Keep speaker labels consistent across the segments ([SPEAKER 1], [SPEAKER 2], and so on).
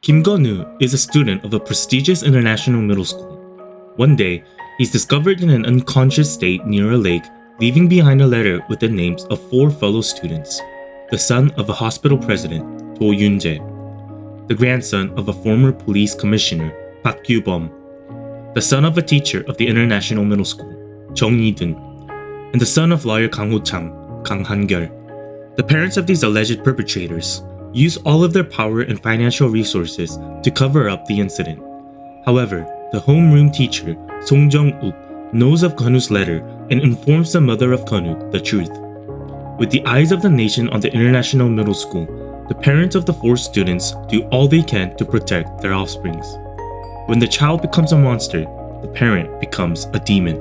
[SPEAKER 1] Kim Gun-woo is a student of a prestigious international middle school. One day, he's discovered in an unconscious state near a lake, leaving behind a letter with the names of 4 fellow students: the son of a hospital president, Do Yun-jae, the grandson of a former police commissioner, Park Kyu-bom, the son of a teacher of the international middle school, Jung Yi-dun, and the son of lawyer Kang Ho-chang, Kang Han-gyul. The parents of these alleged perpetrators use all of their power and financial resources to cover up the incident. However, the homeroom teacher, Song Jung-uk, knows of Gun-woo's letter and informs the mother of Gun-woo the truth. With the eyes of the nation on the international middle school, the parents of the 4 students do all they can to protect their offsprings. When the child becomes a monster, the parent becomes a demon.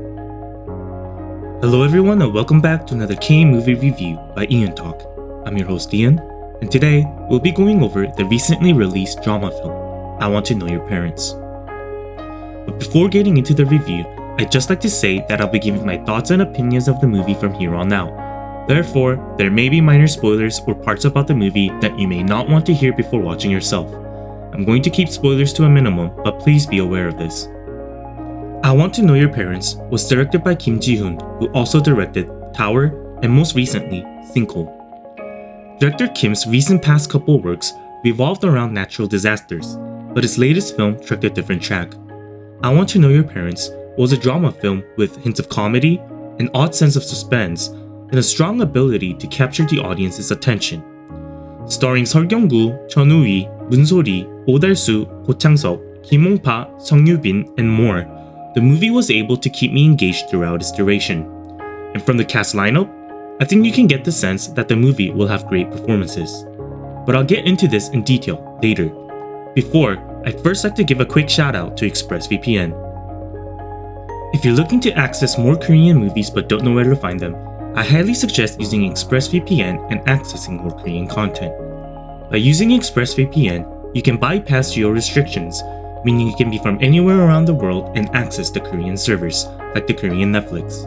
[SPEAKER 1] Hello everyone and welcome back to another K-movie review by EonTalk. I'm your host Ian, and today we'll be going over the recently released drama film, I Want to Know Your Parents. But before getting into the review, I'd just like to say that I'll be giving my thoughts and opinions of the movie from here on out. Therefore, there may be minor spoilers or parts about the movie that you may not want to hear before watching yourself. I'm going to keep spoilers to a minimum, but please be aware of this. I Want to Know Your Parents was directed by Kim Ji-hoon, who also directed Tower and most recently, Sinkhole. Director Kim's recent past couple works revolved around natural disasters, but his latest film trekked a different track. I Want to Know Your Parents was a drama film with hints of comedy, an odd sense of suspense, and a strong ability to capture the audience's attention. Starring Seo Kyung-gu, Chun, Moon So-ri, Oh Dal-soo, Go Chang-seok, Kim Hong-pa, Song Yoo-bin, and more, the movie was able to keep me engaged throughout its duration. And from the cast lineup, I think you can get the sense that the movie will have great performances. But I'll get into this in detail later. Before, I'd first like to give a quick shout out to ExpressVPN. If you're looking to access more Korean movies but don't know where to find them, I highly suggest using ExpressVPN and accessing more Korean content. By using ExpressVPN, you can bypass geo restrictions, meaning you can be from anywhere around the world and access the Korean servers, like the Korean Netflix.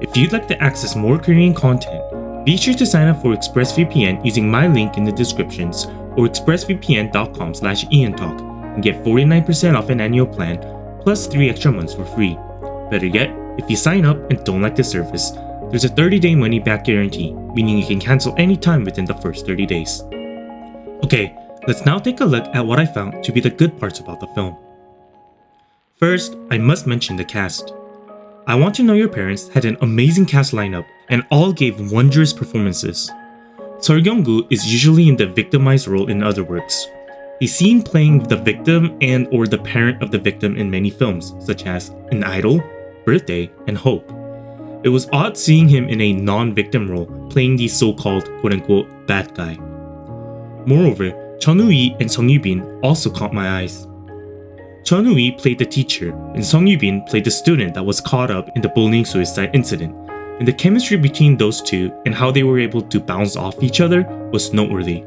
[SPEAKER 1] If you'd like to access more Korean content, be sure to sign up for ExpressVPN using my link in the descriptions or expressvpn.com/EonTalk and get 49% off an annual plan plus 3 extra months for free. Better yet, if you sign up and don't like the service, there's a 30-day money-back guarantee, meaning you can cancel anytime within the first 30 days. Okay, let's now take a look at what I found to be the good parts about the film. First, I must mention the cast. I Want to Know Your Parents had an amazing cast lineup and all gave wondrous performances. Seo Kyung-gu is usually in the victimized role in other works. He's seen playing the victim and or the parent of the victim in many films, such as An Idol, Birthday, and Hope. It was odd seeing him in a non-victim role playing the so-called quote-unquote bad guy. Moreover, Chun and Song Yoo-bin also caught my eyes. Chun played the teacher, and Song Yoo-bin played the student that was caught up in the bullying suicide incident, and the chemistry between those two and how they were able to bounce off each other was noteworthy.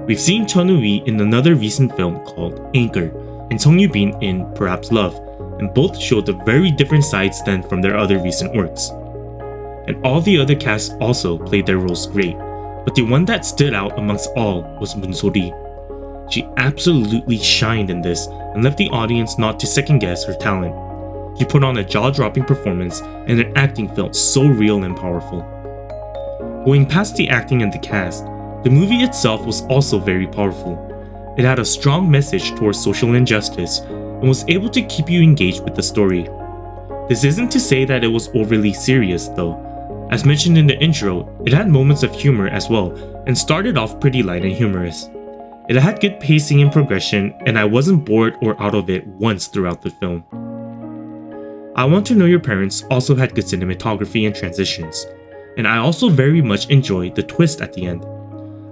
[SPEAKER 1] We've seen Chun in another recent film called Anchor, and Song Yoo-bin in Perhaps Love, and both showed a very different sides than from their other recent works. And all the other casts also played their roles great, but the one that stood out amongst all was Moon So-ri. She absolutely shined in this and left the audience not to second guess her talent. She put on a jaw-dropping performance and her acting felt so real and powerful. Going past the acting and the cast, the movie itself was also very powerful. It had a strong message towards social injustice and was able to keep you engaged with the story. This isn't to say that it was overly serious though. As mentioned in the intro, it had moments of humor as well and started off pretty light and humorous. It had good pacing and progression, and I wasn't bored or out of it once throughout the film. I Want to Know Your Parents also had good cinematography and transitions, and I also very much enjoyed the twist at the end.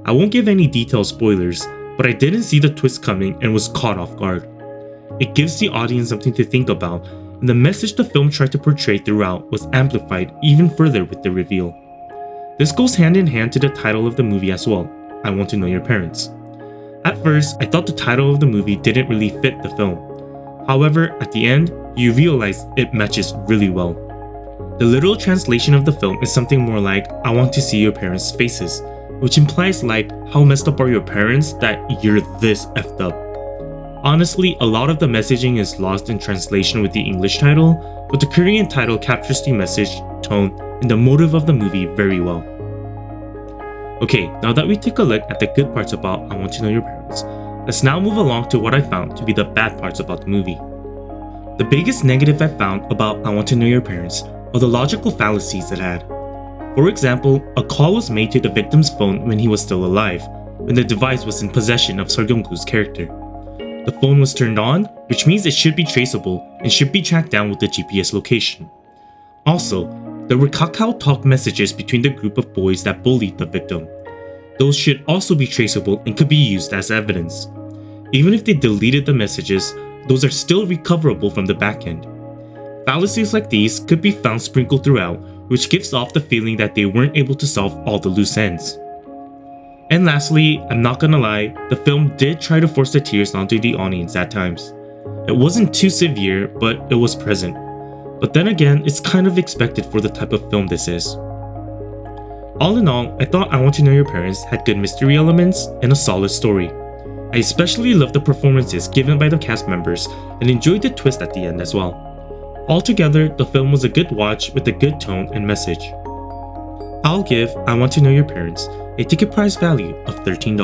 [SPEAKER 1] I won't give any detailed spoilers, but I didn't see the twist coming and was caught off guard. It gives the audience something to think about, and the message the film tried to portray throughout was amplified even further with the reveal. This goes hand in hand to the title of the movie as well, I Want to Know Your Parents. At first, I thought the title of the movie didn't really fit the film. However, at the end, you realize it matches really well. The literal translation of the film is something more like, I want to see your parents' faces, which implies like, how messed up are your parents that you're this effed up. Honestly, a lot of the messaging is lost in translation with the English title, but the Korean title captures the message, tone, and the motive of the movie very well. Okay, now that we take a look at the good parts about I Want to Know Your Parents, let's now move along to what I found to be the bad parts about the movie. The biggest negative I found about I Want to Know Your Parents are the logical fallacies it had. For example, a call was made to the victim's phone when he was still alive, when the device was in possession of Seo Kyung-goo's character. The phone was turned on, which means it should be traceable and should be tracked down with the GPS location. Also, there were Kakao Talk messages between the group of boys that bullied the victim. Those should also be traceable and could be used as evidence. Even if they deleted the messages, those are still recoverable from the backend. Fallacies like these could be found sprinkled throughout, which gives off the feeling that they weren't able to solve all the loose ends. And lastly, I'm not gonna lie, the film did try to force the tears onto the audience at times. It wasn't too severe, but it was present. But then again, it's kind of expected for the type of film this is. All in all, I thought I Want to Know Your Parents had good mystery elements and a solid story. I especially loved the performances given by the cast members and enjoyed the twist at the end as well. Altogether, the film was a good watch with a good tone and message. I'll give I Want to Know Your Parents a ticket price value of $13.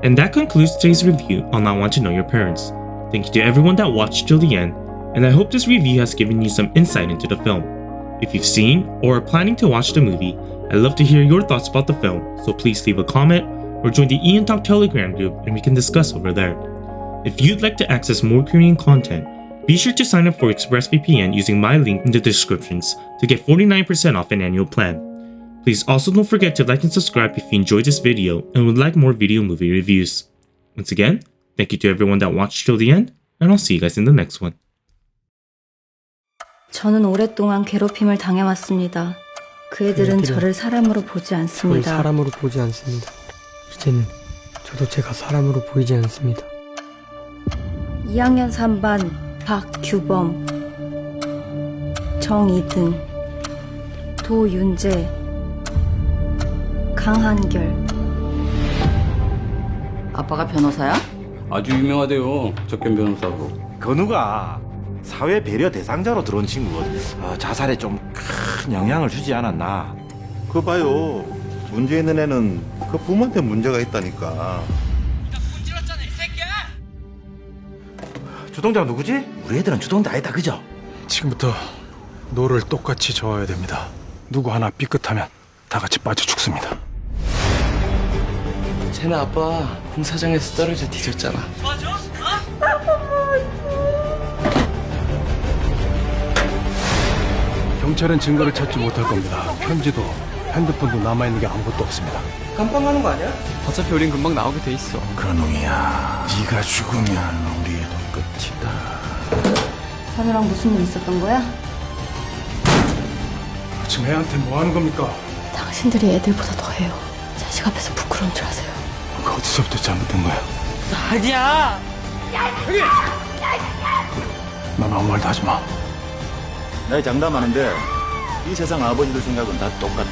[SPEAKER 1] And that concludes today's review on I Want to Know Your Parents. Thank you to everyone that watched till the end, and I hope this review has given you some insight into the film. If you've seen or are planning to watch the movie, I'd love to hear your thoughts about the film, so please leave a comment or join the EonTalk Telegram group and we can discuss over there. If you'd like to access more Korean content, be sure to sign up for ExpressVPN using my link in the descriptions to get 49% off an annual plan. Please also don't forget to like and subscribe if you enjoyed this video and would like more video movie reviews. Once again, thank you to everyone that watched till the end, and I'll see you guys in the next one.
[SPEAKER 2] 저는 오랫동안 괴롭힘을 당해왔습니다. 그 애들은 저를 사람으로 보지 않습니다.
[SPEAKER 3] 저를 사람으로 보지 않습니다. 이제는 저도 제가 사람으로 보이지 않습니다.
[SPEAKER 2] 2학년 3반 박규범, 정이등, 도윤재, 강한결.
[SPEAKER 4] 아빠가 변호사야?
[SPEAKER 5] 아주 유명하대요. 적견 변호사로.
[SPEAKER 6] 건우가 사회 배려 대상자로 들어온 친구거든. 자살에 좀 큰 영향을 주지 않았나.
[SPEAKER 7] 그거 봐요. 문제 있는 애는 그 부모한테 문제가 있다니까.
[SPEAKER 6] 주동자가 누구지? 우리 애들은 주동자 아니다, 그죠?
[SPEAKER 8] 지금부터 노를 똑같이 저어야 됩니다. 누구 하나 삐끗하면 다 같이 빠져 죽습니다.
[SPEAKER 9] 쟤네 아빠 공사장에서 떨어져 뒤졌잖아. 맞아?
[SPEAKER 8] 경찰은 증거를 찾지 못할 겁니다. 편지도 핸드폰도 남아있는 게 아무것도 없습니다.
[SPEAKER 9] 깜빵하는 거 아니야? 어차피 우린 금방 나오게 돼 있어.
[SPEAKER 6] 건우야, 네가 죽으면 우리 애도 끝이다.
[SPEAKER 2] 현우랑 무슨 일 있었던 거야?
[SPEAKER 8] 지금 애한테 뭐 하는 겁니까?
[SPEAKER 2] 당신들이 애들보다 더해요. 자식 앞에서 부끄러운 줄 아세요.
[SPEAKER 8] 어디서부터 잘못된 거야?
[SPEAKER 9] 아니야!
[SPEAKER 8] 넌 아무 말도 하지 마.
[SPEAKER 6] 나 장담하는데 이 세상 아버지들 생각은 다 똑같아.